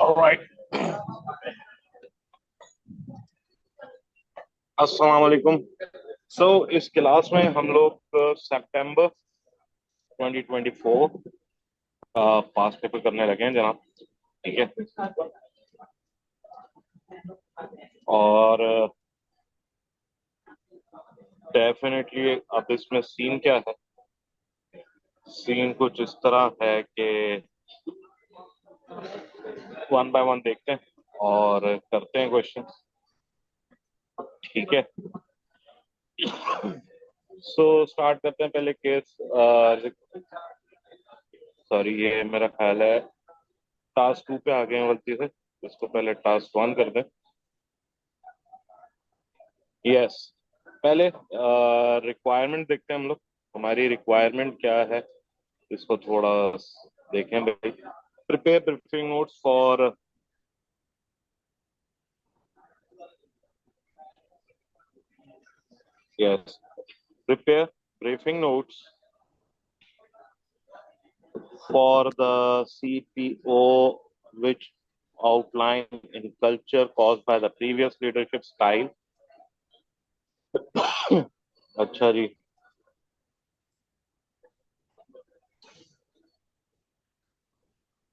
Alright, अस्सलाम वालेकुम। सो इस क्लास में हम लोग सितंबर 2024 पास पेपर करने लगे हैं जनाब। ठीक है। और डेफिनेटली अब इसमें सीन क्या है? सीन कुछ इस तरह है कि वन बाय वन देखते हैं और करते हैं क्वेश्चन। ठीक है। सो स्टार्ट करते हैं पहले केस। सॉरी, ये मेरा ख्याल है टास्क 2 पे आ गए हैं गलती से। इसको पहले टास्क 1 कर दें। यस। पहले रिक्वायरमेंट देखते हैं हम लोग। हमारी रिक्वायरमेंट क्या है, इसको थोड़ा देखें भाई। Prepare briefing notes for yes prepare briefing notes for the CPO which outline in culture caused by the previous leadership style। अच्छा जी।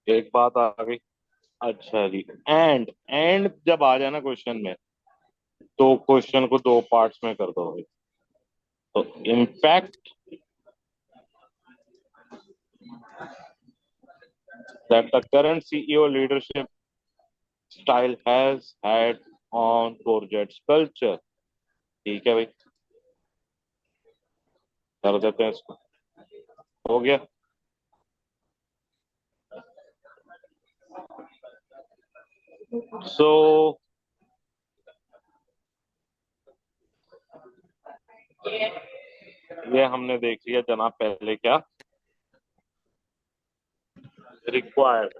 एक बात आ गई। अच्छा जी। एंड जब आ जाए ना क्वेश्चन में, तो क्वेश्चन को दो पार्ट्स में कर दो। तो impact that the current CEO leadership style has had on CORJETZ culture। ठीक है भाई, कर देते हैं इसको। हो गया। सो ये हमने देख लिया जनाब पहले क्या रिक्वायर्ड।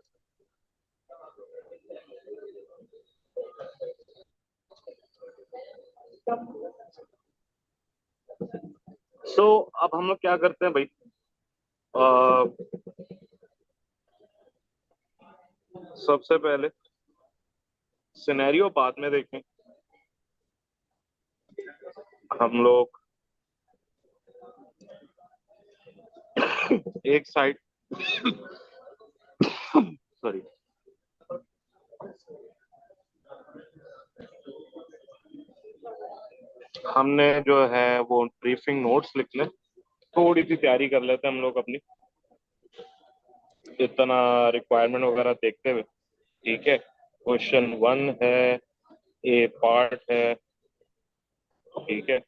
अब हम लोग क्या करते हैं भाई? सबसे पहले सिनेरियो बाद में देखें हम लोग। एक साइड सॉरी, हमने जो है वो ब्रीफिंग नोट्स लिख ले, थोड़ी सी तैयारी कर लेते हैं हम लोग अपनी, इतना रिक्वायरमेंट वगैरह देखते हुए। ठीक है। क्वेश्चन 1 है, ए पार्ट है। ठीक है।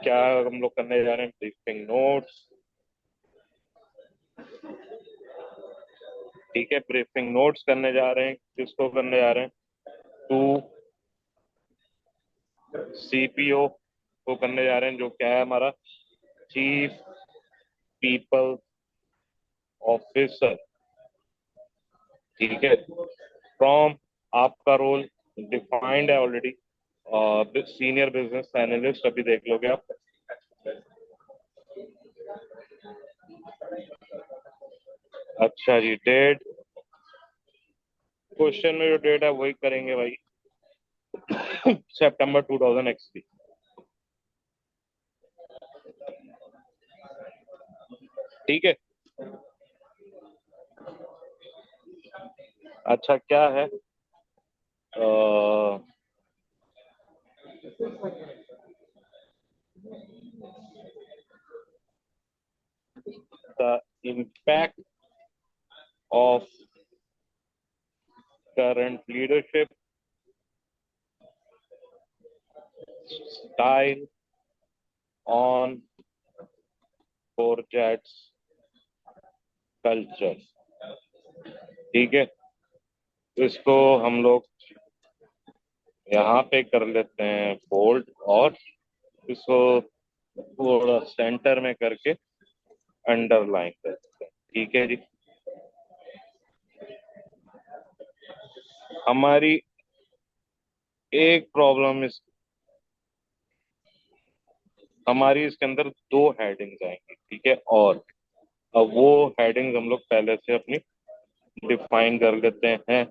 क्या हम लोग करने जा रहे हैं? Briefing notes. ठीक है, ब्रीफिंग नोट्स करने जा रहे हैं। किसको करने जा रहे हैं? टू सीपीओ को करने जा रहे हैं, जो क्या है हमारा चीफ पीपल ऑफिसर। ठीक है। फ्रॉम आपका रोल डिफाइंड है ऑलरेडी, सीनियर बिजनेस एनालिस्ट, अभी देख लोगे आप। अच्छा जी, डेट। क्वेश्चन में जो डेट है वही करेंगे भाई, सितंबर 2000 XP। ठीक है। अच्छा क्या है, the impact of current leadership style on Corjet's culture. ठीक है। तो इसको हम लोग यहाँ पे कर लेते हैं बोल्ड, और इसको थोड़ा सेंटर में करके अंडरलाइन कर देते हैं। ठीक है जी। हमारी एक प्रॉब्लम इस हमारी इसके अंदर दो हेडिंग्स आएंगी, ठीक है। और अब वो हेडिंग्स हम लोग पहले से अपनी डिफाइन कर लेते हैं,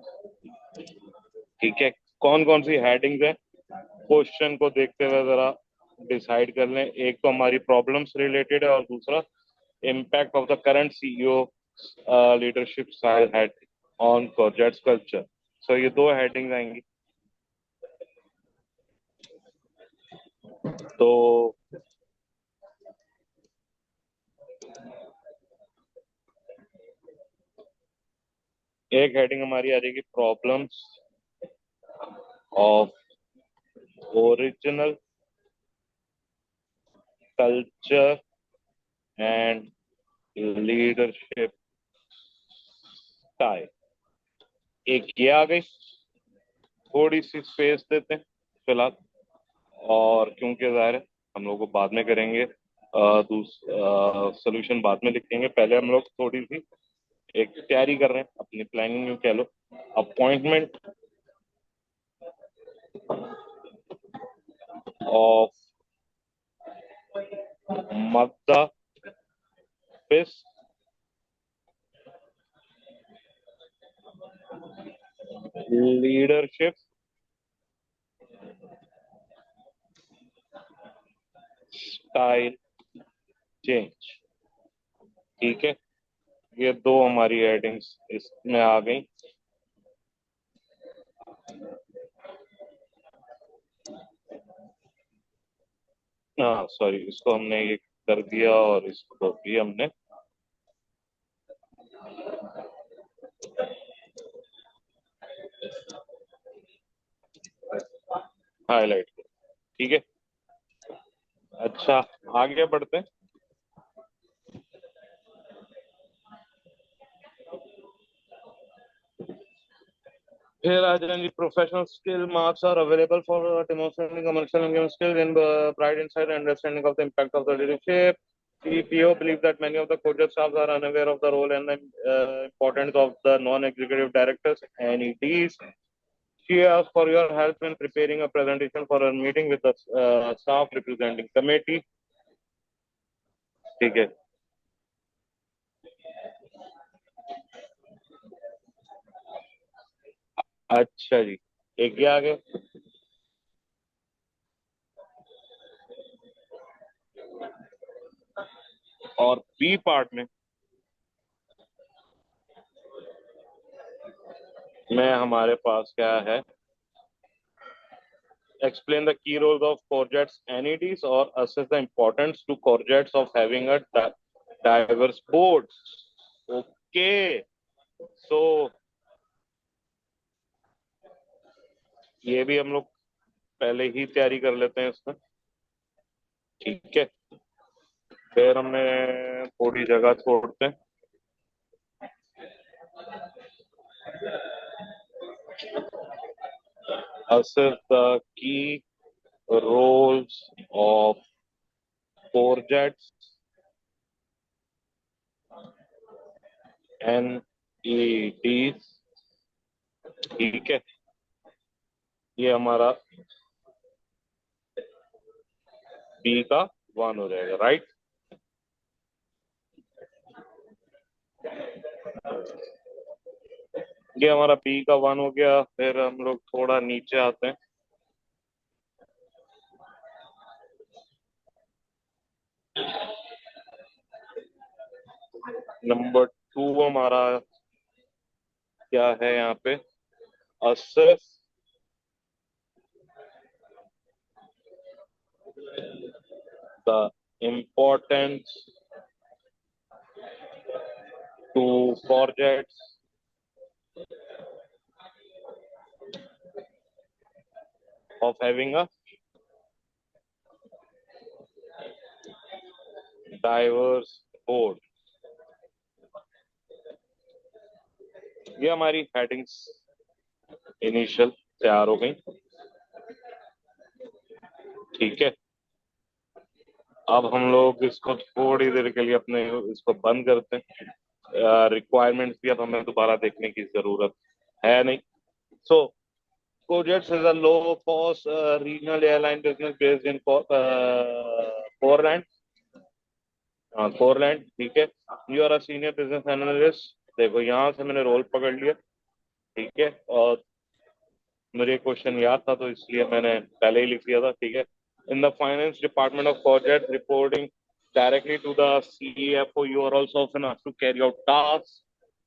ठीक है। कौन कौन सी हेडिंग्स हैं, क्वेश्चन को देखते हुए जरा डिसाइड कर लें। एक तो हमारी प्रॉब्लम्स रिलेटेड है, और दूसरा impact of the current CEO leadership style had on Corjet's culture. So ये दो हेडिंग्स आएंगी। तो एक हेडिंग हमारी आ जाएगी, problems of original culture and leadership style. एक ये आ गई, थोड़ी सी स्पेस देते हैं फिलहाल, और क्योंकि जाहिर है हम लोग को बाद में करेंगे, सोल्यूशन बाद में लिखेंगे। पहले हम लोग थोड़ी सी एक तैयारी कर रहे हैं, अपनी प्लानिंग में कह लो। अपॉइंटमेंट ऑफ मद्दा फिस लीडरशिप स्टाइल चेंज, ठीक है। ये दो हमारी हेडिंग्स इसमें आ गई। हाँ सॉरी, इसको हमने ये कर दिया, और इसको भी हमने हाईलाइट किया, ठीक है। अच्छा, आगे बढ़ते हैं। Here are the professional skill marks are available for demonstrating commercial and human skills in bright insight and understanding of the impact of the leadership. CPO believes that many of the coaches staff are unaware of the role and the importance of the non-executive directors and EDs. She asks for your help in preparing a presentation for a meeting with the staff representing committee. ठीक है। अच्छा जी, एक ये आ गया। और B part में हमारे पास क्या है, explain the key roles of courgettes NEDs or assess the importance to courgettes of having a diverse board. Okay, so ये भी हम लोग पहले ही तैयारी कर लेते हैं इसमें, ठीक है। फिर हमने थोड़ी जगह छोड़ते हैं। assess the key roles of courgettes NEDs, ठीक है। ये हमारा बी का वन हो जाएगा, राइट। ये हमारा बी का वन हो गया। फिर हम लोग थोड़ा नीचे आते हैं। नंबर टू हमारा क्या है यहाँ पे, assess the importance to projects of having a diverse board. ये हमारी हेडिंग्स इनिशियल तैयार हो गई, ठीक है। अब हम लोग इसको थोड़ी देर के लिए अपने इसको बंद करते हैं। रिक्वायरमेंट्स भी अब हमें दोबारा देखने की जरूरत है नहीं। सो Courgettes is a low-cost regional airline business based in कोरलैंड, हाँ कोरलैंड, ठीक है। You are a senior business analyst, देखो यहाँ से मैंने रोल पकड़ लिया, ठीक है। और मुझे क्वेश्चन याद था तो इसलिए मैंने पहले ही लिख दिया था, ठीक है। In the finance department of Corjet reporting directly to the CFO, you are also often asked to carry out tasks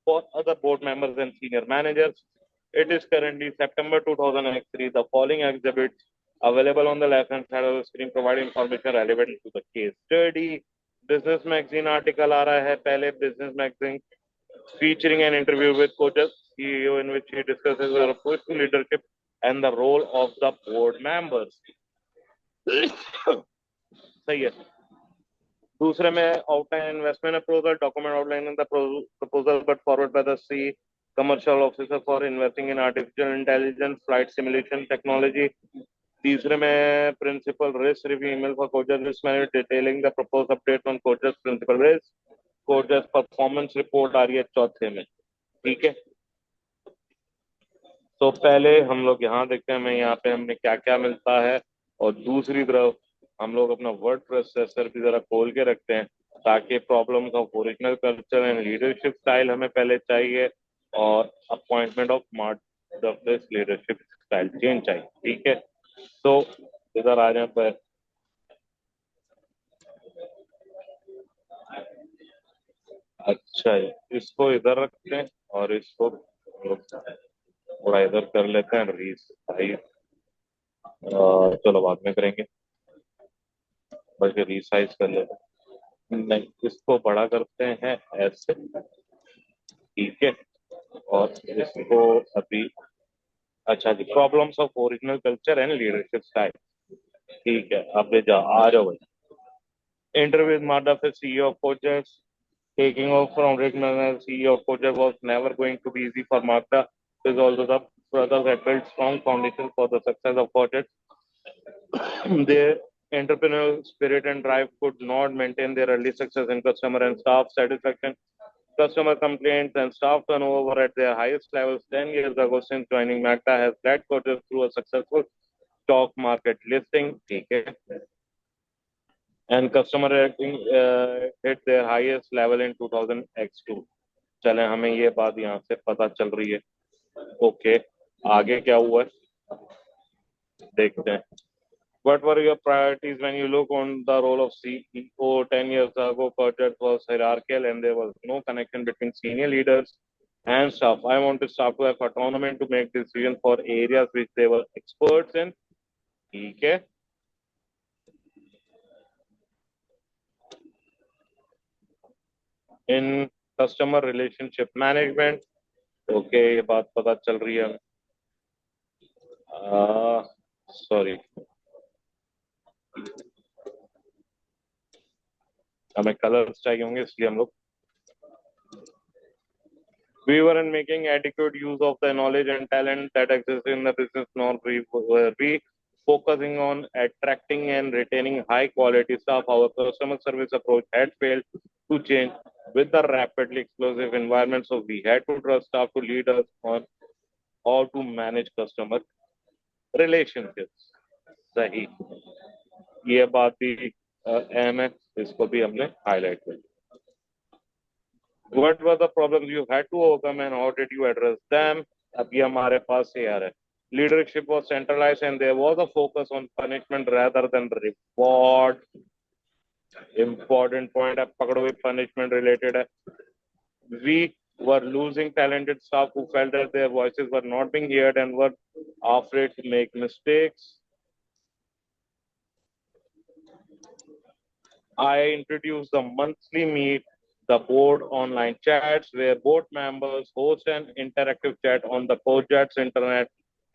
for other board members and senior managers. It is currently September 2003. The following exhibits available on the left hand side of the screen provide information relevant to the case study. Business magazine article आ रहा है पहले, business magazine featuring an interview with Kojas CEO in which he discusses the approach to leadership and the role of the board members. सही है। दूसरे में outline investment approval document outline the proposal put forward by the C commercial officer for investing in artificial intelligence flight simulation technology. तीसरे में principal risk review email for कोजस risk manager detailing the propose update on कोजस principal risk. कोजस performance report आ रही है चौथे में, ठीक है। तो पहले हम लोग यहाँ देखते हैं, मैं यहाँ पे हमें क्या क्या मिलता है, और दूसरी तरफ हम लोग अपना वर्ड प्रोसेसर भी जरा खोल के रखते हैं ताकि problems of original culture and leadership style हमें पहले चाहिए, और appointment of smart leadership style change चाहिए, ठीक है। तो इधर आ जाए पर, अच्छा है, इसको इधर रखते हैं और इसको थोड़ा इधर कर लेते हैं रीसाइज, चलो बाद में करेंगे, बल्कि रीसाइज कर लेते हैं, नहीं इसको बड़ा करते हैं ऐसे, ठीक है। और इसको अभी, अच्छा जी, problems of original culture and leadership style, ठीक है। अब आ जाओ भाई। Interview with Madhav, CEO of Projects. Taking off from regional as CEO of Project was never going to be easy for Magda. It is also the brothers had built strong foundation for the success of Project. Their entrepreneurial spirit and drive could not maintain their early success in customer and staff satisfaction. Customer complaints and staff turnover were at their highest levels 10 years ago. Since joining Magda has led Project through a successful stock market listing, okay, and customer rating hit their highest level in 2000 X2. चले, हमें ये बात यहाँ से पता चल रही है, ओके। आगे क्या हुआ है देखते हैं। What were your priorities when you look on the role of CEO 10 years ago? Project was hierarchical and there was no connection between senior leaders and staff. I wanted staff to have autonomy to make decisions for areas which they were experts in. ठीक है। In customer relationship management, okay, ये बात पता चल रही है। Sorry, हमें colours चाहिए होंगे इसलिए हम लोग, we weren't making adequate use of the knowledge and talent that exists in the business, nor were we focusing on attracting and retaining high quality staff. Our customer service approach had failed to change with the rapidly explosive environment, so we had to trust staff to lead us on how to manage customer relationships. सही, ये बात भी अहम है, इसको भी हमने highlight कर दिया। What were the problems you had to overcome and how did you address them? अभी हमारे पास ये आ रहा है। Leadership was centralized and there was a focus on punishment rather than reward. Important point है, पकड़ो ये punishment related है। We were losing talented staff who felt that their voices were not being heard and were afraid to make mistakes. I introduced the monthly meet the board online chats where board members host an interactive chat on the CORJETZ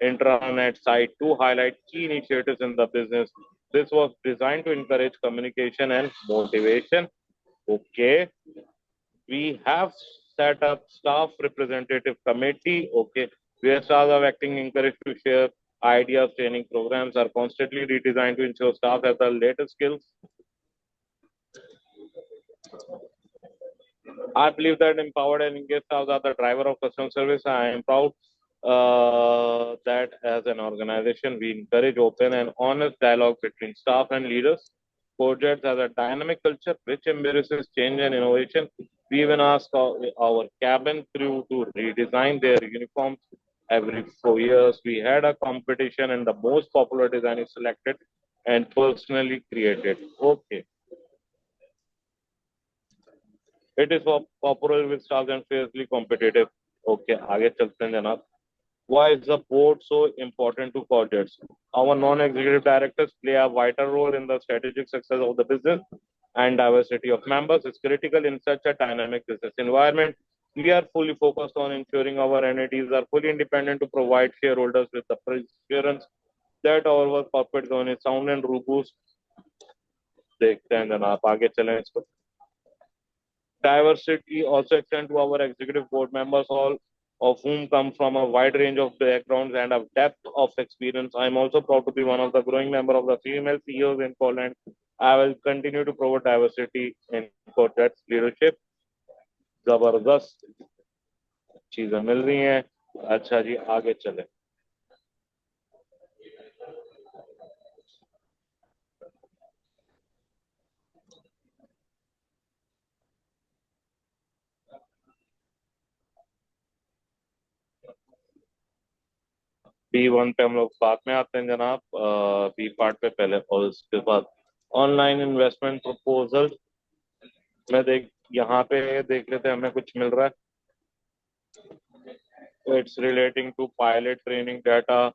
intranet site to highlight key initiatives in the business. This was designed to encourage communication and motivation. Okay, we have set up staff representative committee. Okay, where staff are acting encouraged to share ideas. Training programs are constantly redesigned to ensure staff have the latest skills. I believe that empowered and engaged staff are the driver of customer service. I am proud that as an organization, we encourage open and honest dialogue between staff and leaders. CORJETZ has a dynamic culture which embraces change and innovation. We even ask our cabin crew to redesign their uniforms every 4 years. We had a competition and the most popular design is selected and personally created. Okay. It is popular with stars and fiercely competitive. Okay, आगे चलते हैं जनाब. Why is the board so important to CORJETZ? Our non-executive directors play a vital role in the strategic success of the business, and diversity of members is critical in such a dynamic business environment. We are fully focused on ensuring our entities are fully independent to provide shareholders with the assurance that our corporate governance is sound and robust. देखते हैं जनाब आगे चलें इसको. Diversity also extends to our executive board members, all of whom come from a wide range of backgrounds and a depth of experience. I am also proud to be one of the growing member of the female CEOs in Poland. I will continue to promote diversity in CORJETZ leadership. जबरदस्त चीजें मिल रही हैं. अच्छा जी आगे चले. B1 पे हम लोग बाद में आते हैं जनाब. बी पार्ट पे पहले और उसके बाद ऑनलाइन इन्वेस्टमेंट प्रपोजल में देख यहाँ पे देख लेते हैं हमें कुछ मिल रहा है. It's relating to pilot training data,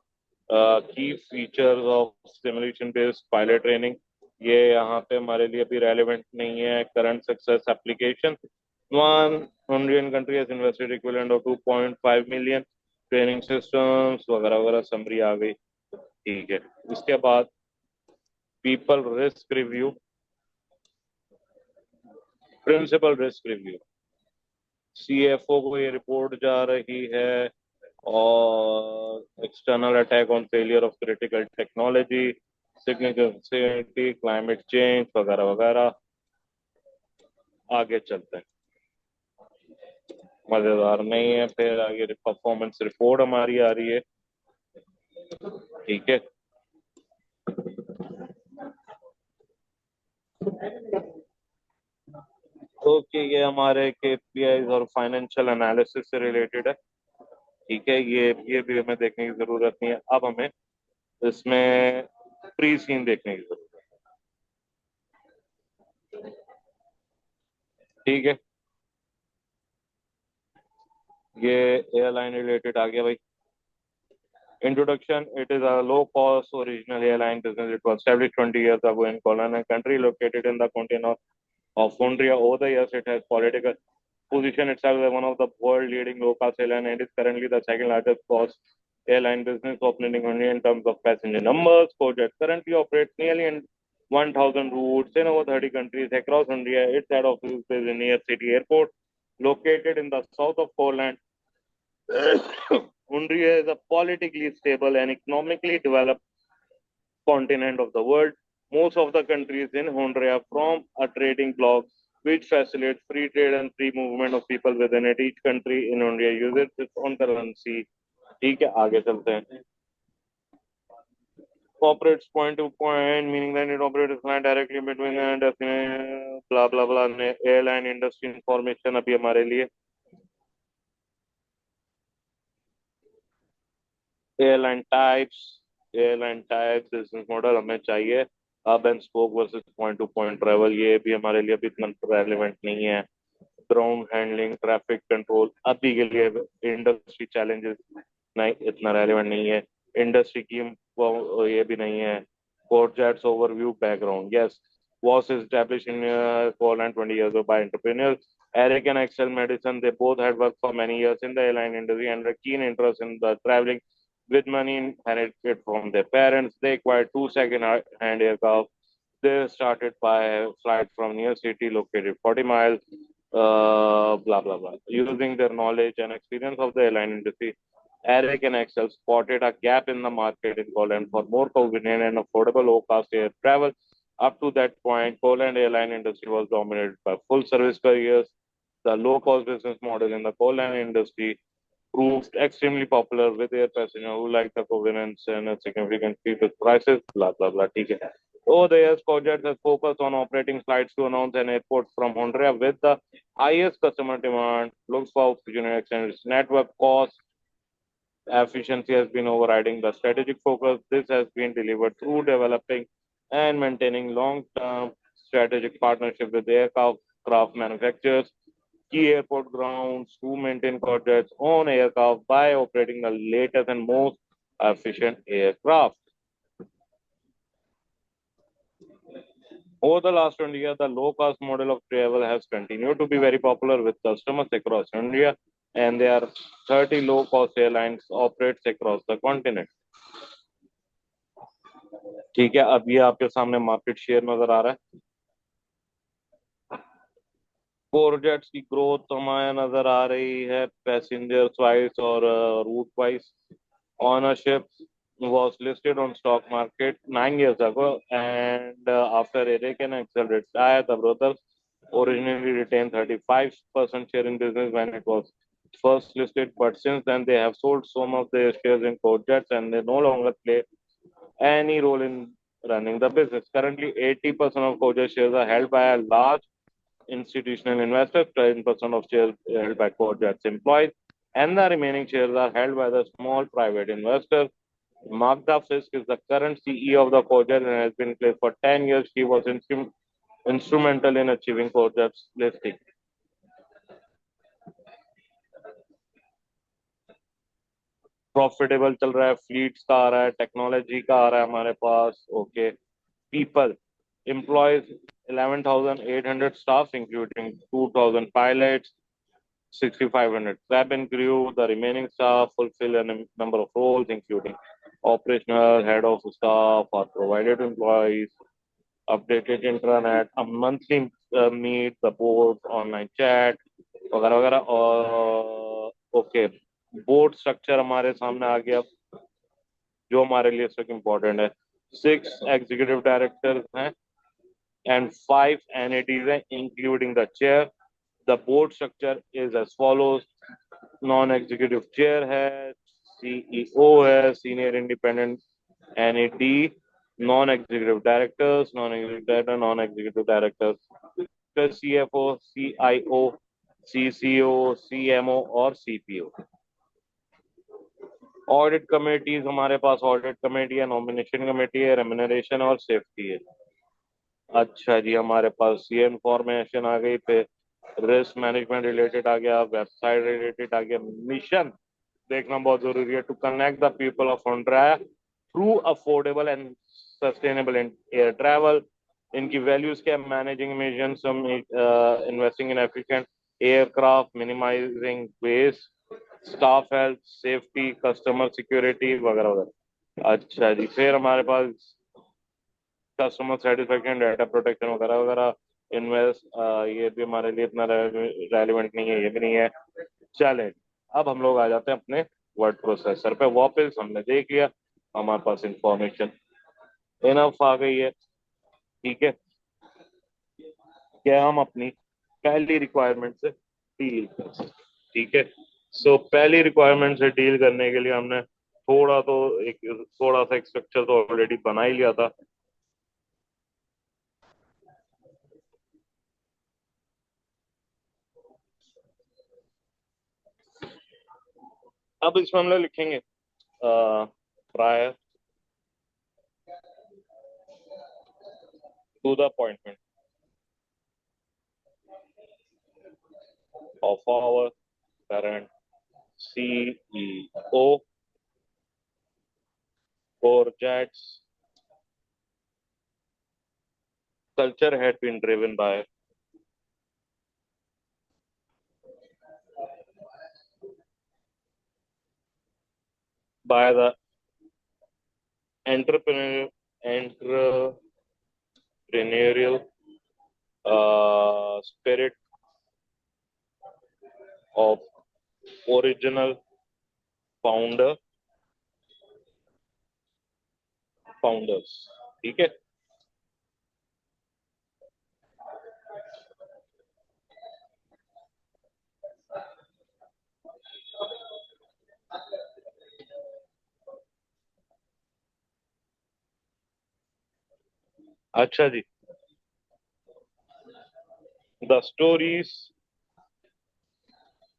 key features of simulation based pilot training. ये यहाँ पे हमारे लिए अभी relevant नहीं है. Current success application. One Hungarian country has invested equivalent of 2.5 million. Training systems वगैरह वगैरह summary आ गई. ठीक है. इसके बाद people risk review, principal risk review. CFO को ये रिपोर्ट जा रही है और external attack on failure of critical technology, significant climate change वगैरह वगैरह. आगे चलते हैं. मजेदार नहीं है. फिर आगे परफॉर्मेंस रिपोर्ट हमारी आ रही है. ठीक है. ओके ये हमारे KPIs और फाइनेंशियल एनालिसिस से रिलेटेड है. ठीक है. ये भी हमें देखने की जरूरत नहीं है. अब हमें इसमें प्री सीन देखने की जरूरत है. ठीक है. ये एयरलाइन रिलेटेड आ गया भाई. Introduction. It is a low-cost original airline business. It was established 20 years ago in Poland, a country located in the continent of Hungary. Over the years, it has political position itself as one of the world leading low-cost airline and is currently the second largest cost airline business operating only in terms of passenger numbers. CORJETZ currently operates nearly in 1,000 routes in over 30 countries across Hungary. Its head office is based in near city airport, located in the south of Poland. Hungary is a politically stable and economically developed continent of the world. Most of the countries in Hungary are from a trading bloc which facilitates free trade and free movement of people within it. Each country in Hungary uses its own currency. ठीक है आगे चलते हैं. Operates point to point, meaning that it operates flying directly between the destination. Blah blah blah. Airline industry information अभी हमारे लिए. Airline types business model हमें चाहिए. Hub and spoke versus point two point travel. ये भी हमारे लिए अभी इतना रेलिवेंट नहीं है. ग्राउंड हैंडलिंग, ट्रैफिक कंट्रोल अभी के लिए इंडस्ट्री चैलेंजेस नहीं इतना रेलिवेंट नहीं है. इंडस्ट्री की ये भी नहीं है. CORJETZ overview background. Yes, was established in Poland 20 years ago by entrepreneurs Eric and Axel Madison. They both had worked for many years in the airline industry and a keen interest in the traveling with money inherited from their parents. They acquired two second-hand aircraft. They started by a flight from near city located 40 miles, blah, blah, blah. Using their knowledge and experience of the airline industry, Eric and Axel spotted a gap in the market in Poland for more convenient and affordable low-cost air travel. Up to that point, Poland airline industry was dominated by full-service carriers. The low-cost business model in the Poland industry proved extremely popular with air passengers who like the convenience and a significant fee with prices. Blah blah blah. ठीक है. Over the years, Courgettes has focused on operating flights to announced and airports from Honduras with the highest customer demand, looks for opportunity and its network cost efficiency has been overriding the strategic focus. This has been delivered through developing and maintaining long-term strategic partnership with aircraft manufacturers, key airport grounds who maintain Courgette's own aircraft by operating the latest and most efficient aircraft. Over the last 20 years, the low-cost model of travel has continued to be very popular with customers across India, and there are 30 low-cost airlines operates across the continent. ठीक है, अब ये आपके सामने market share नजर आ रहा है। कोरजेट्स की ग्रोथ हमारे नजर आ रही है पैसेंजर्स वाइज और route wise. Ownership was listed on stock market 9 years ago, and after Eric and Axel retired, the brothers originally retained 35% share in business when it was first listed, but since then they have sold some of their shares in Courgettes and they no longer play any role in running the business. Currently, 80% of Courgette shares are held by a large institutional investors, 10% of shares held by Courgette's employees, and the remaining shares are held by the small private investors. Magda Fisk is the current CEO of the Courgette and has been in place for 10 years. She was instrumental in achieving Courgette's listing. Profitable चल रहा है, fleets का आ रहा है, technology का आ रहा है हमारे पास। Okay, people employs 11,800 staff, including 2,000 pilots, 6,500 cabin crew. The remaining staff fulfill a number of roles, including operational, head of staff, or provided to employees, updated intranet, a monthly meet, the board, online chat, वगैरह वगैरह। और okay, board structure हमारे सामने आ गया जो हमारे लिए सबसे इम्पोर्टेंट है। 6 एग्जीक्यूटिव डायरेक्टर्स हैं and 5 NADs हैं, including the chair. The board structure is as follows: non-executive chair है, CEO है, senior independent NAD, non-executive directors, non-executive directors, CFO, CIO, CCO, CMO और CPO। ऑडिट कमेटीज हमारे पास audit committee है, nomination committee है, remuneration और safety है। अच्छा जी, हमारे पास ये इंफॉर्मेशन आ गई, फिर रिस्क मैनेजमेंट रिलेटेड आ गया, वेबसाइट रिलेटेड आ गया। मिशन देखना बहुत जरूरी है, to connect the people of Ondra through affordable and sustainable air travel. इनकी वैल्यूज क्या, managing mission, investing in efficient aircraft, minimising waste, staff health, safety, customer security वगैरह वगैरह। अच्छा जी, फिर हमारे पास कस्टमर सेटिस्फेक्शन, डाटा प्रोटेक्शन वगैरह वगैरह। इन्वेस्ट, ये भी हमारे लिए इतना रेलिवेंट नहीं है, ये भी नहीं है। चलें, अब हम लोग आ जाते हैं अपने वर्ड प्रोसेसर पे वापस। हमने देख लिया, हमारे पास इंफॉर्मेशन इनफ आ गई है। ठीक है, क्या हम अपनी पहली रिक्वायरमेंट से डील कर सकते? ठीक है, सो पहली रिक्वायरमेंट से डील करने के लिए हमने थोड़ा सा एक स्ट्रक्चर तो ऑलरेडी बना ही लिया था। अब इसमें हम लोग लिखेंगे prior to the appointment of our current CEO, CORJETZ culture had been driven by the entrepreneurial spirit of original founders। ठीक है, अच्छा जी। The stories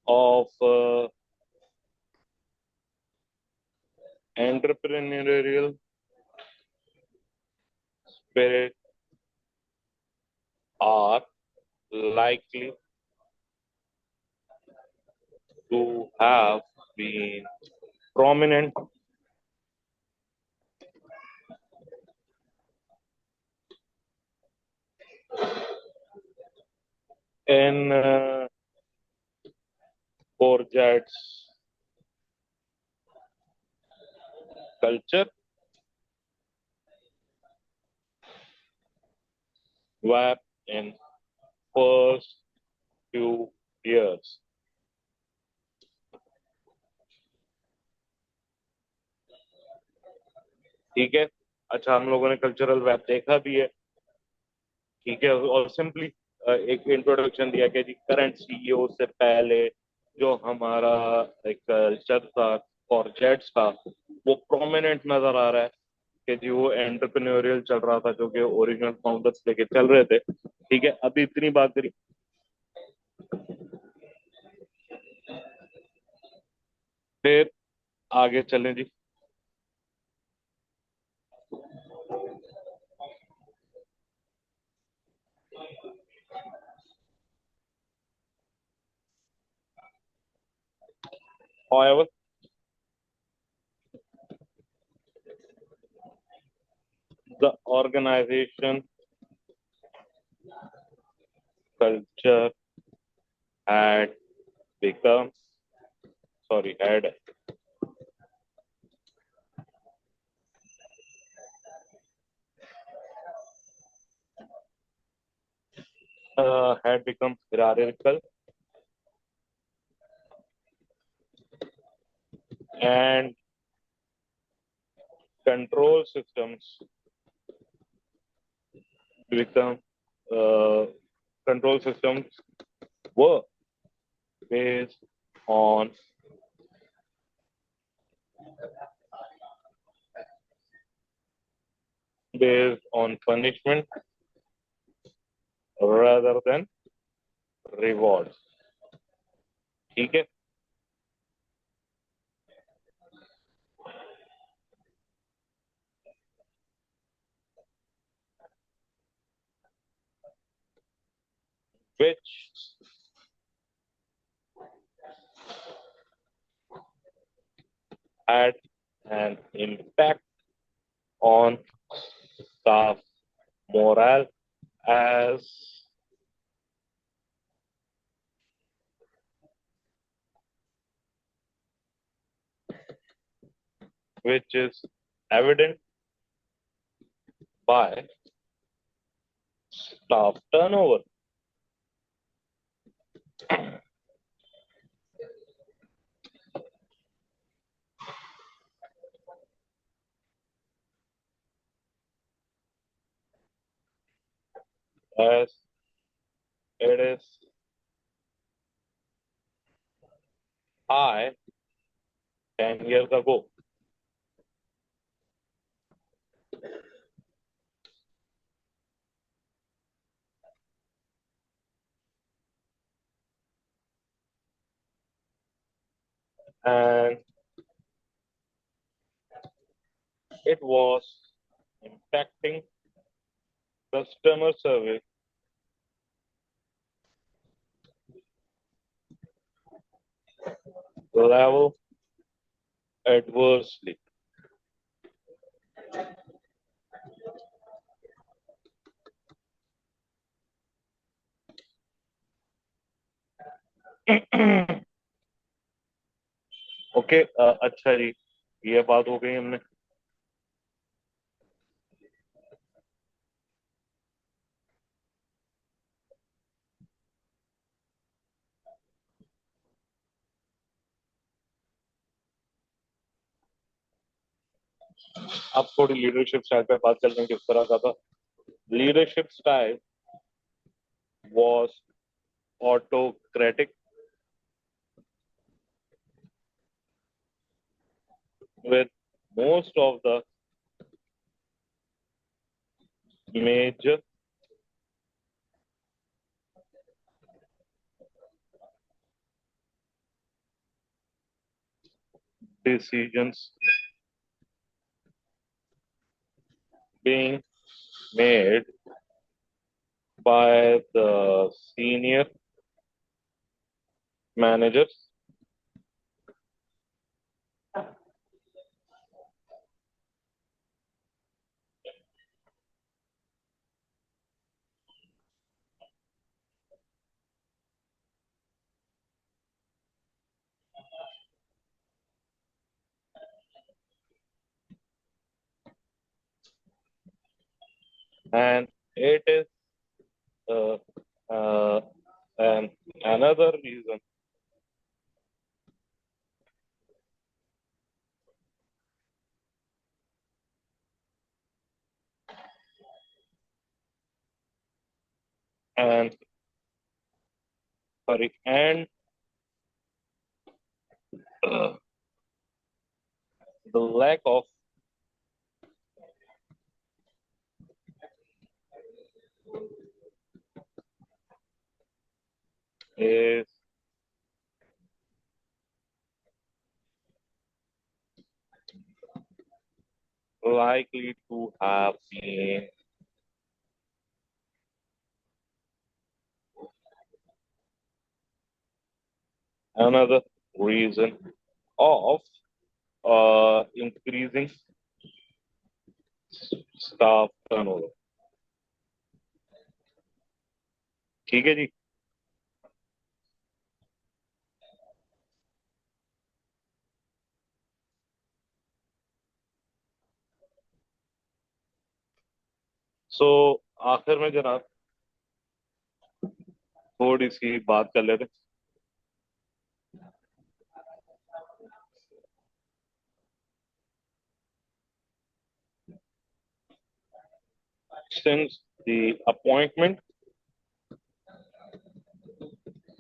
of entrepreneurial spirit are likely to have been prominent in Corjet's culture were in first few years. ठीक है। अच्छा, हम लोगों ने कल्चरल वेब देखा भी है। ठीक है, और सिंपली एक इंट्रोडक्शन दिया कि जी करंट सीईओ से पहले जो हमारा एक कल्चर था कॉर्जेट्स का, वो प्रोमिनेंट नजर आ रहा है कि जी वो एंटरप्रेन्योरियल चल रहा था, जो कि ओरिजिनल फाउंडर्स लेके चल रहे थे। ठीक है, अभी इतनी बात करी, फिर आगे चलें जी। However, the organization culture had become, had become hierarchical and control systems become uh, control systems were based on punishment rather than rewards. ठीक है। which had an impact on staff morale as which is evident by staff turnover. As it is high 10 years ago. And it was impacting customer service level adversely. Okay, अच्छा जी, ये बात हो गई हमने। अब थोड़ी लीडरशिप स्टाइल पे बात चलते हैं, किस तरह का था। Leadership style was autocratic with most of the major decisions being made by the senior managers and it is uh, uh, and another reason and sorry and the lack of is likely to have been another reason of increasing staff turnover. ठीक है जी. सो आखिर में जनाब थोड़ी सी बात कर लेते हैं. Since the appointment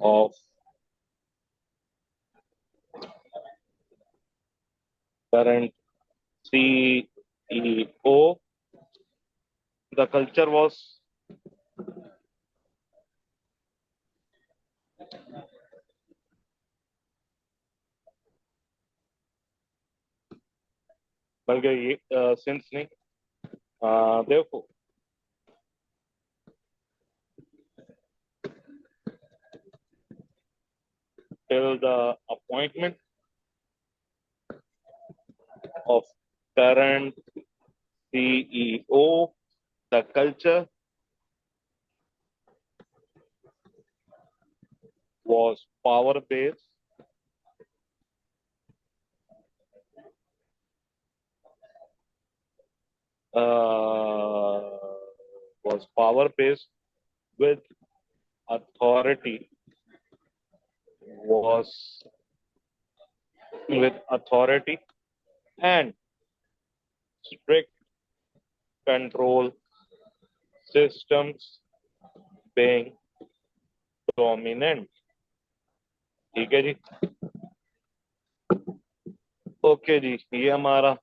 of current CEO, the culture was बल्कि ये since नहीं therefore till the appointment of current CEO, the culture was power based, uh, with authority was with authority and strict control systems being dominant. ठीक है जी. Okay जी, ये हमारा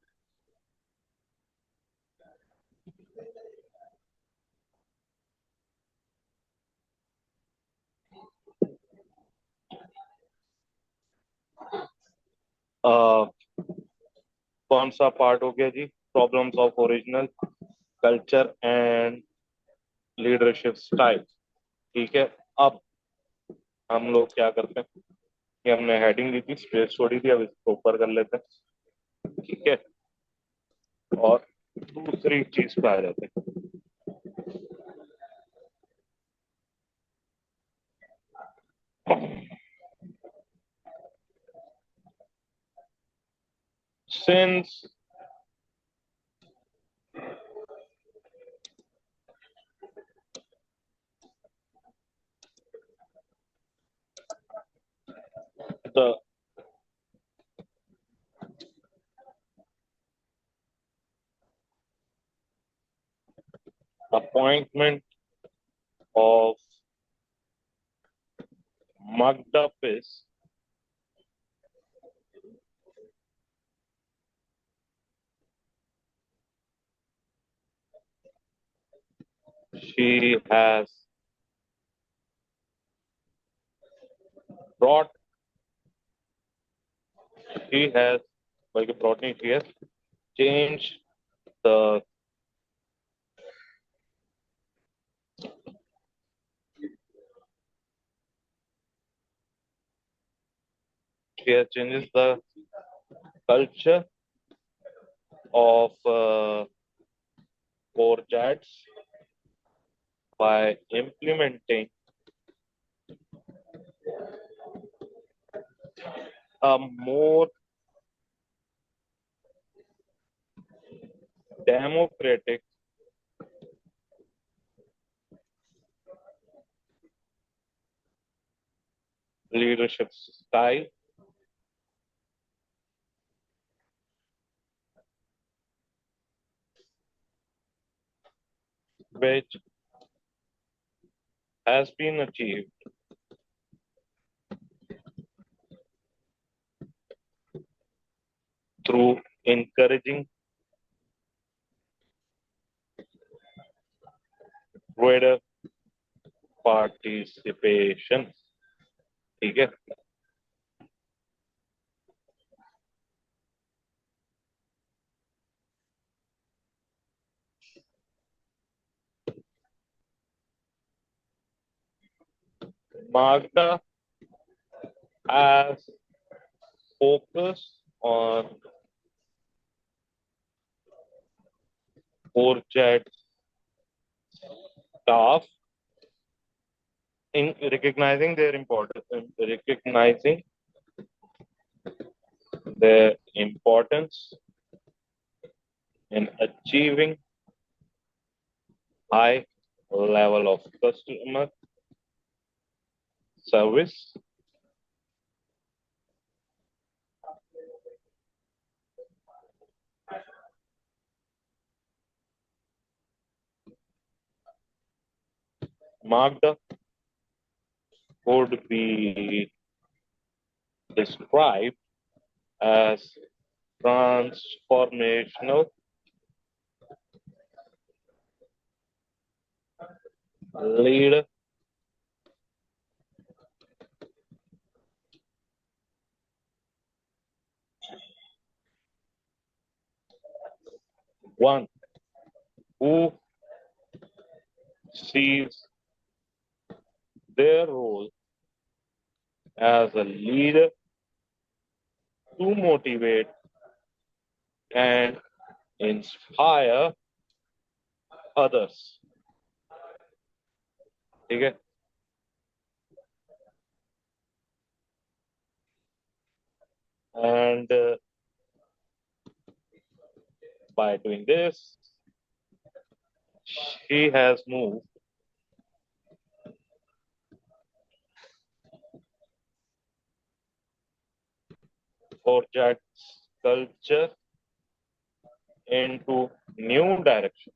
कौन सा part हो गया जी. Problems of original culture and leadership style. ठीक है. अब हम लोग क्या करते हैं कि हमने हेडिंग ली थी, स्पेस छोड़ी थी, अब इसको ऊपर कर लेते हैं. ठीक है. और दूसरी चीज पे आ जाते हैं. Since the appointment of mugged up is She has brought, she has, बल्कि brought नहीं, she has changed the, she has changed the culture of CORJETZ by implementing a more democratic leadership style, which has been achieved through encouraging greater participation. ठीक है. Magda has focused on CORJETZ staff in recognizing their importance, in achieving high level of customer service, Magda would be described as transformational leader, one who sees their role as a leader to motivate and inspire others. ठीक है. And by doing this, she has moved CORJETZ culture into new direction.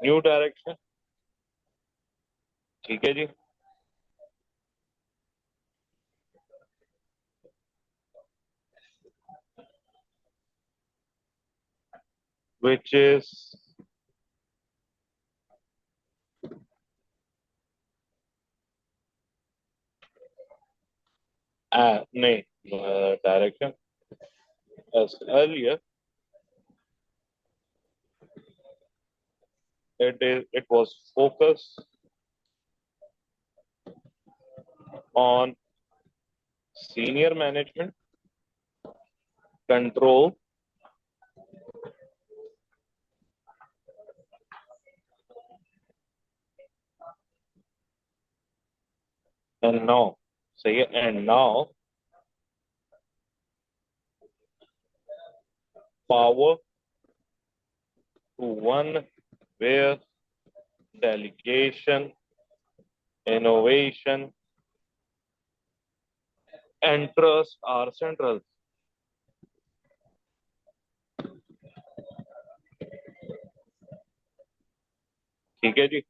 New direction. ठीक है जी. Which is नहीं, direction as earlier it was focused on senior management, control, and now say it, and now power to one where delegation, innovation, and trust are central. ठीक है जी।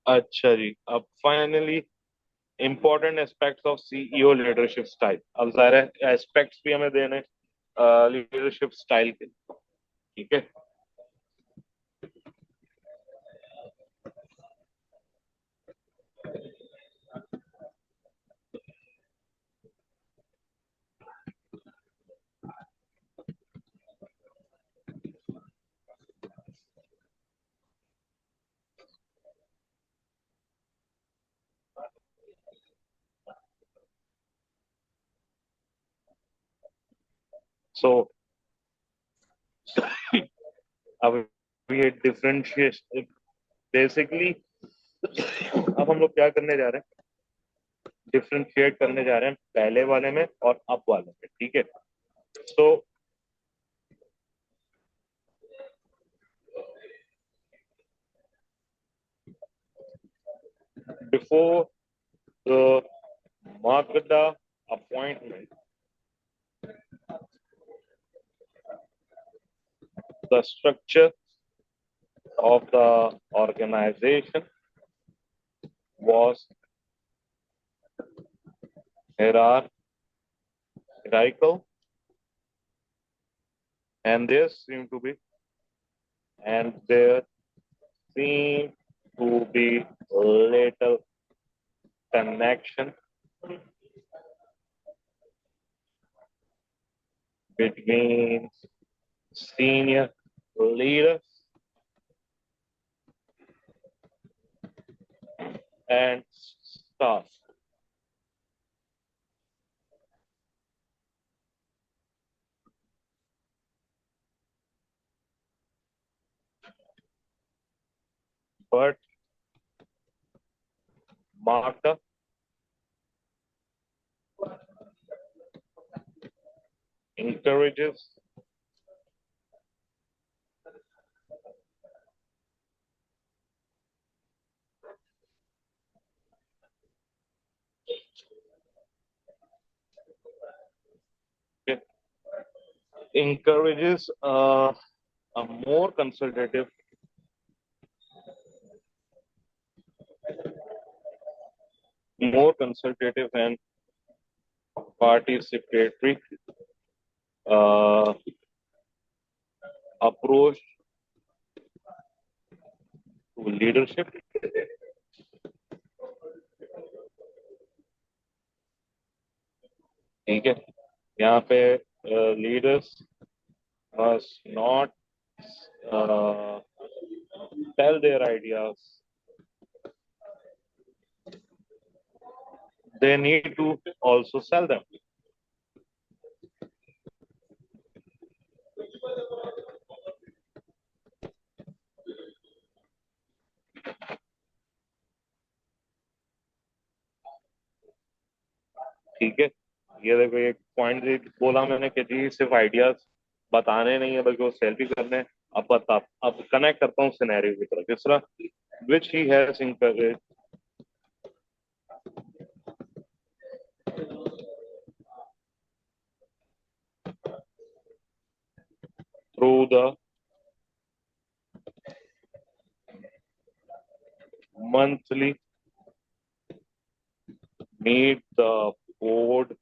अच्छा जी, अब finally important aspects of CEO leadership style. अब ज़ाहिर है aspects भी हमें देने लीडरशिप स्टाइल के, ठीक है। सो अब ये डिफरेंशिएशन बेसिकली, अब हम लोग क्या करने जा रहे हैं, डिफरेंशिएट करने जा रहे हैं पहले वाले में और अब वाले में, ठीक है। So before the Magda appointment, the structure of the organization was hierarchical, and there seemed to be little connection between senior leaders and staff. But Martha encourages encourages a more consultative and participatory uh, approach to leadership, ठीक है। यहाँ पे leaders must not uh, tell their ideas, they need to also sell them, ठीक है। ये देखो एक point बोला मैंने कि जी सिर्फ आइडियाज बताने नहीं है बल्कि वो सेल भी करने हैं। अब कनेक्ट करता हूँ सिनेरियो की तरफ, जिस तरह which he has encouraged through the monthly meet the board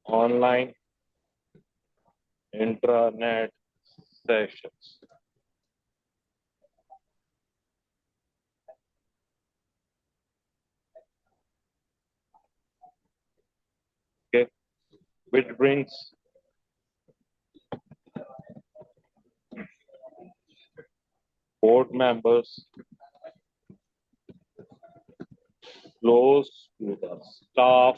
online intranet sessions, okay, which brings board members close to the staff,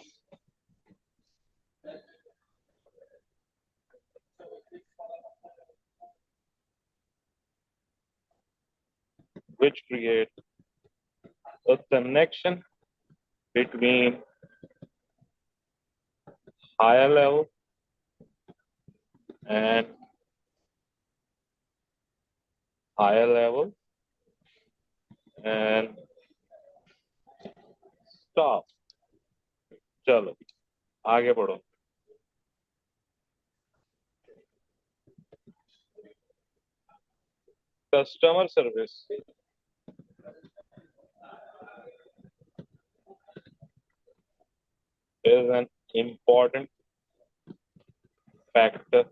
which create a connection between higher level and higher level and staff. चलो आगे बढ़ो। Customer service is an important factor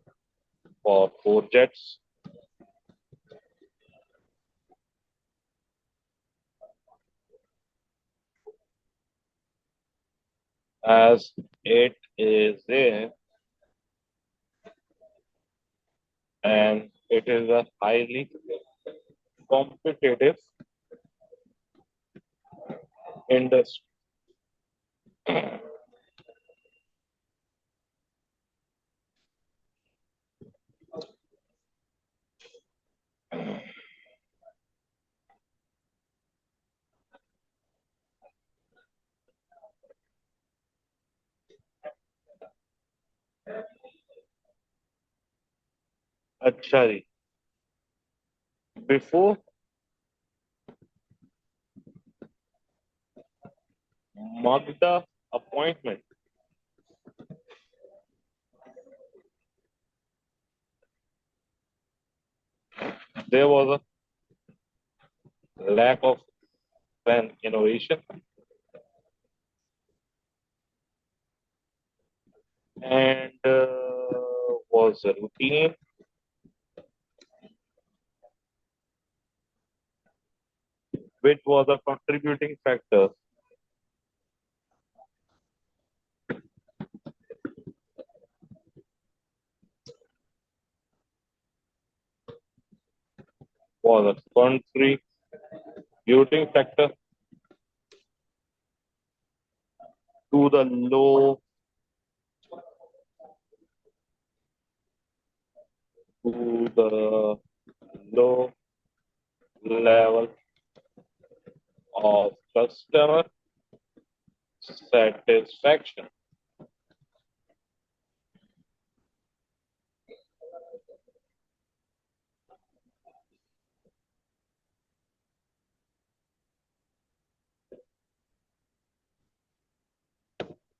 for projects as it is a and it is a highly competitive industry. अच्छा जी, before Magda appointment, there was a lack of an innovation and was a routine which was a contributing factor was a contributing factor to the the low level of customer satisfaction.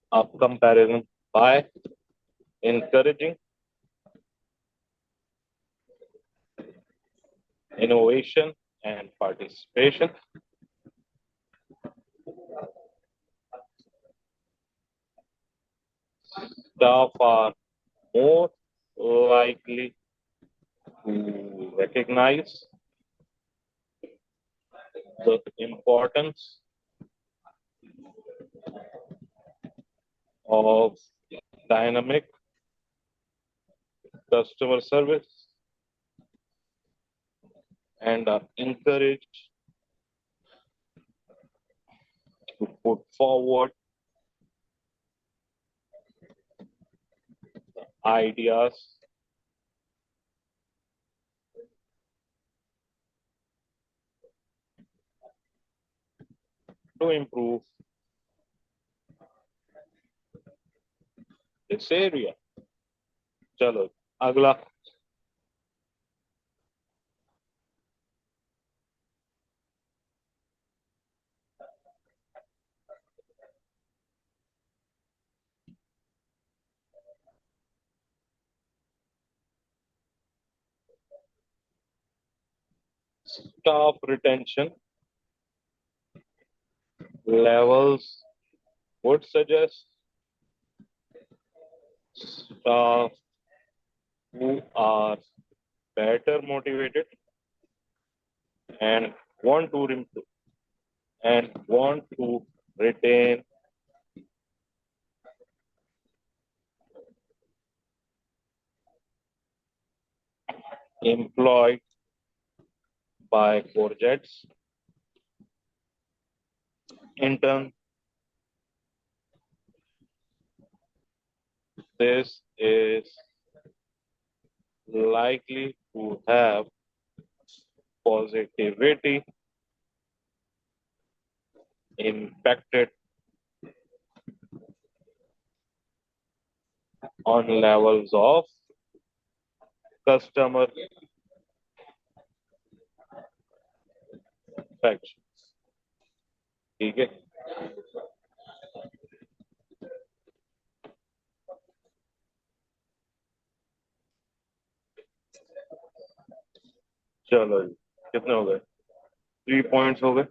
Of comparison by encouraging innovation and participation, staff are more likely to recognize the importance of dynamic customer service and are encouraged to put forward ideas to improve this area. चलो अगला staff retention levels would suggest staff who are better motivated and want to improve and want to retain employed by CORJETZ. In turn, this is likely to have positivity impacted on levels of customer satisfaction. ठीक है चलो जी, कितने हो गए? 3 points हो गए।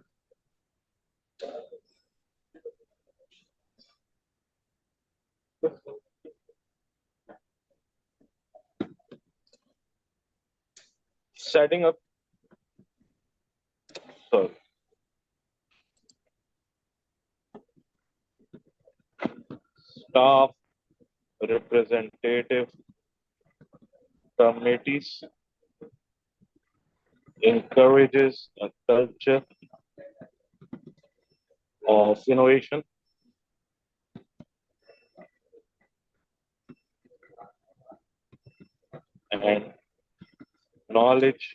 Setting up. Sorry. Staff representative committees encourages a culture of innovation and knowledge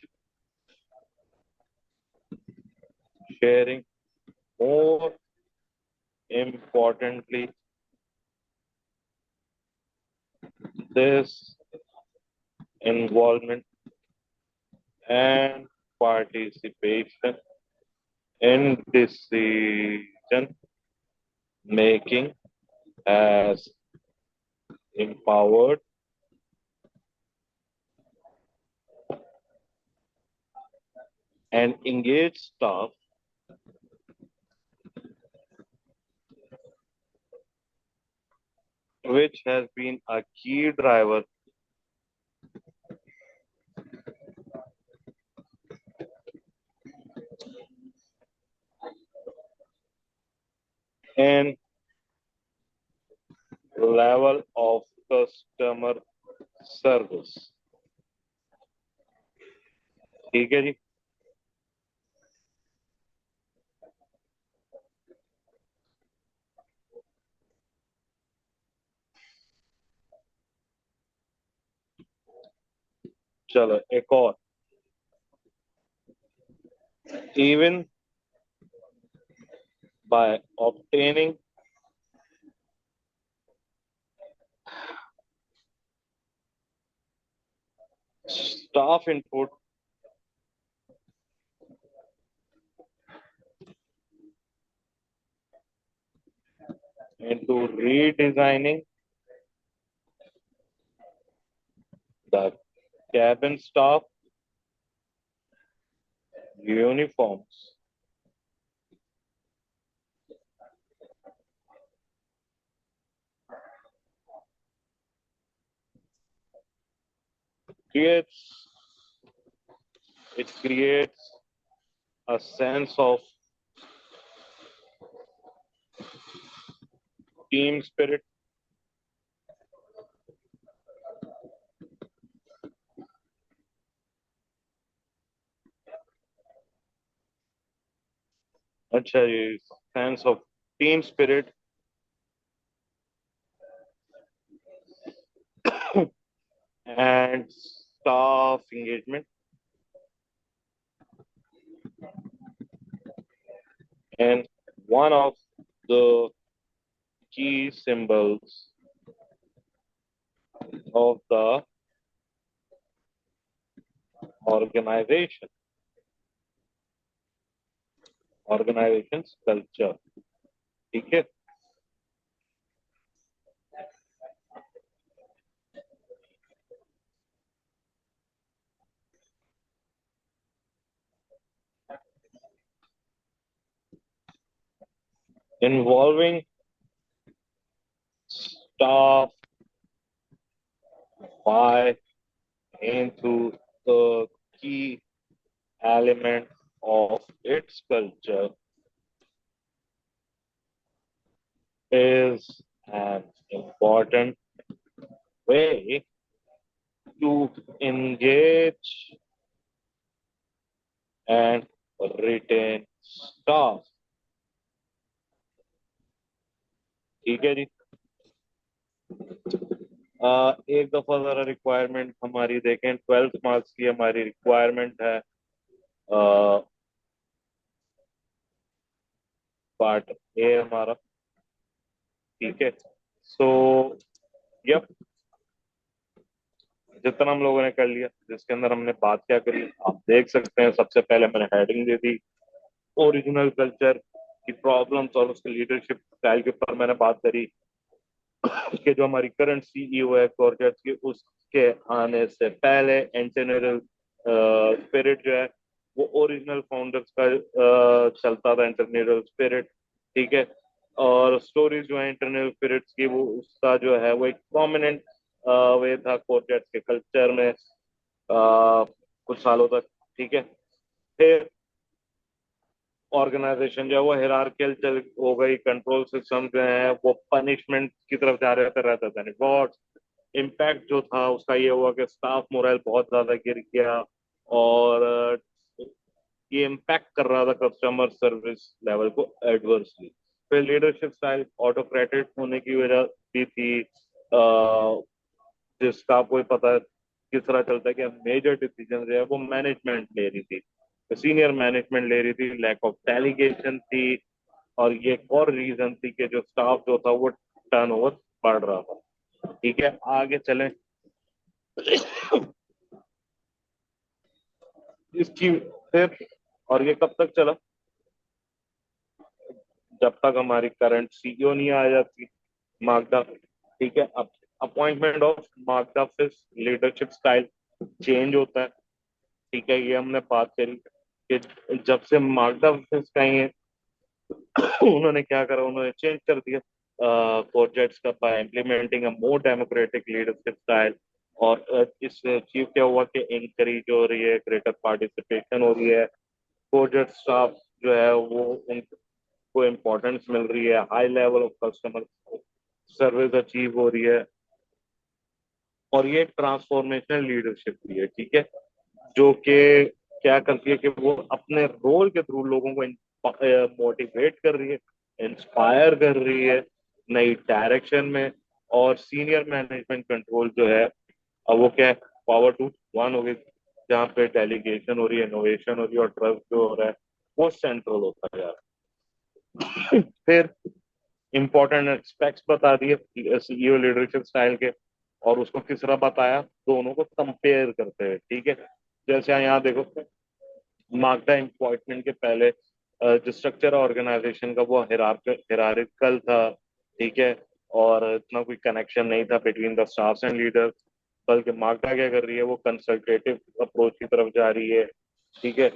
sharing. More importantly, this involvement and participation in decision making has empowered and engaged staff, which has been a key driver in level of customer service. ठीक है जी। चलो एक और। even by obtaining staff input into redesigning the cabin staff uniforms creates it creates a sense of team spirit। अच्छा ये sense of team spirit and staff engagement, and one of the key symbols of the organization organization's culture। ठीक है। involving staff buy into the key element of its culture is an important way to engage and retain staff। ठीक है जी। एक दफा जरा requirement हमारी देखें। 12th marks की हमारी रिक्वायरमेंट है। पार्ट ए हमारा। ठीक है। सो यप, जितना हम लोगों ने कर लिया, जिसके अंदर हमने बात क्या करी आप देख सकते हैं। सबसे पहले मैंने heading they the original culture की प्रॉब्लम्स और उसके लीडरशिप स्टाइल के ऊपर मैंने बात करी कि जो हमारी करंट सीईओ है कॉर्जेट्स की, उसके आने से पहले एंटेनरल स्पिरिट जो है वो ओरिजिनल फाउंडर्स का चलता था, इंटरनेशनल स्पिरिट। ठीक है। और स्टोरीज जो है इंटरनल स्पिरिट्स की, वो उसका जो है वो एक प्रोमिनेंट वे था कोरजेट्स के कल्चर में कुछ सालों तक। ठीक है। फिर ऑर्गेनाइजेशन जो है वो हिरार्कियल चल हो गई, कंट्रोल सिस्टम जो है वो पनिशमेंट की तरफ जा रहता था, रिवॉर्ड। इम्पैक्ट जो था उसका ये हुआ कि स्टाफ मोरल बहुत ज्यादा गिर गया, और ये इम्पैक्ट कर रहा था कस्टमर सर्विस लेवल को एडवर्सली। फिर लीडरशिप स्टाइल ऑटोक्रेटिक होने की वजह भी थी, जिसका आपको ही पता है किस तरह चलता है कि मेजर डिसीजन जो है वो मैनेजमेंट ले रही थी, सीनियर मैनेजमेंट ले रही थी, लैक ऑफ डेलीगेशन थी। और ये एक और रीजन थी कि जो स्टाफ जो था वो टर्नओवर बढ़ रहा था। ठीक है, आगे चलें। इसकी फिर, और ये कब तक चला? जब तक हमारी करंट सीईओ नहीं आ जाती, मार्कडा। ठीक है। अब अपॉइंटमेंट ऑफ मार्कडा फिर लीडरशिप स्टाइल चेंज होता है। ठीक है, ये हमने बात करी कि जब से मार्कडा फिर का ही है, उन्होंने क्या करा, उन्होंने चेंज कर दिया कोरजेट्स का बाय इम्प्लीमेंटिंग अ मोर डेमोक्रेटिक लीडरशिप स्टाइल। और इस चीज क्या हुआ कि इंकरेज हो रही है, ग्रेटर पार्टिसिपेशन हो रही है, कोरजेट स्टाफ जो है वो उनको इम्पोर्टेंस मिल रही है, high level of customer service achieve हो रही है। और ये ट्रांसफॉर्मेशनल लीडरशिप भी है। ठीक है, जो कि क्या करती है कि वो अपने रोल के थ्रू लोगों को मोटिवेट कर रही है, इंस्पायर कर रही है नई डायरेक्शन में। और सीनियर मैनेजमेंट कंट्रोल जो है, अब वो क्या है, पावर टू वन हो गई, जहाँ पे डेलीगेशन हो रही है, इनोवेशन हो रही है, और ट्रस्ट जो हो रहा है वो सेंट्रल होता जा रहा है। फिर इंपॉर्टेंट एस्पेक्ट्स बता दिए सीईओ लीडरशिप स्टाइल के, और उसको किस तरह बताया, दोनों को कंपेयर करते हैं। ठीक है, जैसे यहाँ देखो, मार्कटा अपॉइंटमेंट के पहले जो स्ट्रक्चर ऑर्गेनाइजेशन का वो हिरारिकल था। ठीक है, और इतना कोई कनेक्शन नहीं था between the staff and leaders, बल्कि मार्कटा क्या कर रही है, वो कंसल्टेटिव अप्रोच की तरफ जा रही है। ठीक है।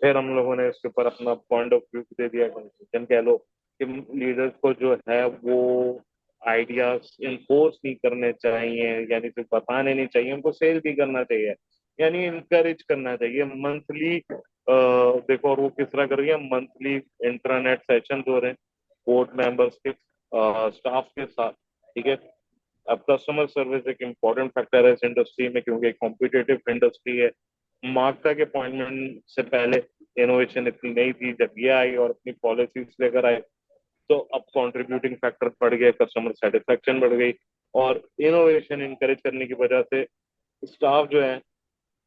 फिर हम लोगों ने इसके ऊपर अपना पॉइंट ऑफ व्यू दे दिया, कंक्लूजन कह लो, कि लीडर्स को जो है वो आइडियाज इन्फोर्स नहीं करने चाहिए, यानी सिर्फ बताने नहीं चाहिए, उनको सेल भी करना चाहिए, यानी इनकरेज करना चाहिए मंथली। देखो, और वो किस तरह कर रही है, मंथली इंटरनेट सेशन हो रहे हैं बोर्ड मेंबर्स के स्टाफ के साथ। ठीक है। अब कस्टमर सर्विस एक इम्पोर्टेंट फैक्टर है इस इंडस्ट्री में, क्योंकि एक कॉम्पिटेटिव इंडस्ट्री है। मार्क्टा के अपॉइंटमेंट से पहले इनोवेशन इतनी नहीं थी, जब ये आई और अपनी पॉलिसीज लेकर आए, तो अब कंट्रीब्यूटिंग फैक्टर बढ़ गए, कस्टमर सेटिस्फेक्शन बढ़ गई, और इनोवेशन इंकरेज करने की वजह से स्टाफ जो है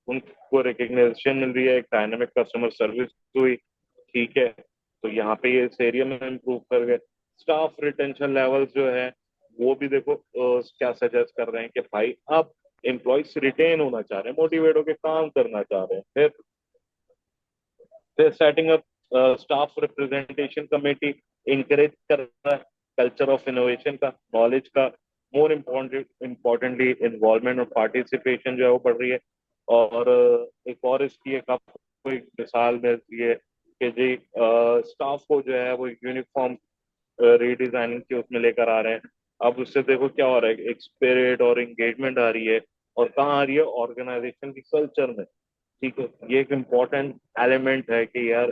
उनको रिकग्निशन मिल रही है, एक डायनामिक कस्टमर सर्विस हुई। ठीक है, तो यहाँ पे ये इस एरिया में इम्प्रूव कर गए। स्टाफ रिटेंशन लेवल्स जो है वो भी देखो क्या सजेस्ट कर रहे हैं कि भाई अब एम्प्लॉयज रिटेन होना चाह रहे हैं, मोटिवेट होकर काम करना चाह रहे हैं। फिर setting up staff representation committee encourage कर रहा है कल्चर ऑफ इनोवेशन का, नॉलेज का, मोर इम्पोर्टेंटली इन्वॉल्वमेंट और पार्टिसिपेशन जो है वो बढ़ रही है। और एक और इसकी एक आपको एक मिसाल मिलती है कि जी स्टाफ को जो है वो यूनिफॉर्म रीडिजाइनिंग के उसमें लेकर आ रहे हैं। अब उससे देखो क्या हो रहा है, एक स्पिरिट और एंगेजमेंट आ रही है, और कहाँ आ रही है, ऑर्गेनाइजेशन की कल्चर में। ठीक है, ये एक इम्पोर्टेंट एलिमेंट है कि यार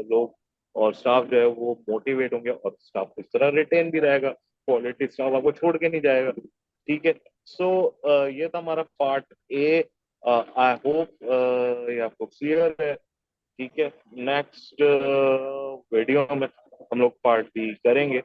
लोग और स्टाफ जो है वो मोटिवेट होंगे, और स्टाफ इस तरह रिटेन भी रहेगा, क्वालिटी स्टाफ आपको छोड़ के नहीं जाएगा। ठीक है। सो ये था हमारा पार्ट ए। आई होप ये आपको क्लियर है। ठीक है, नेक्स्ट वीडियो में हम लोग पार्ट बी करेंगे।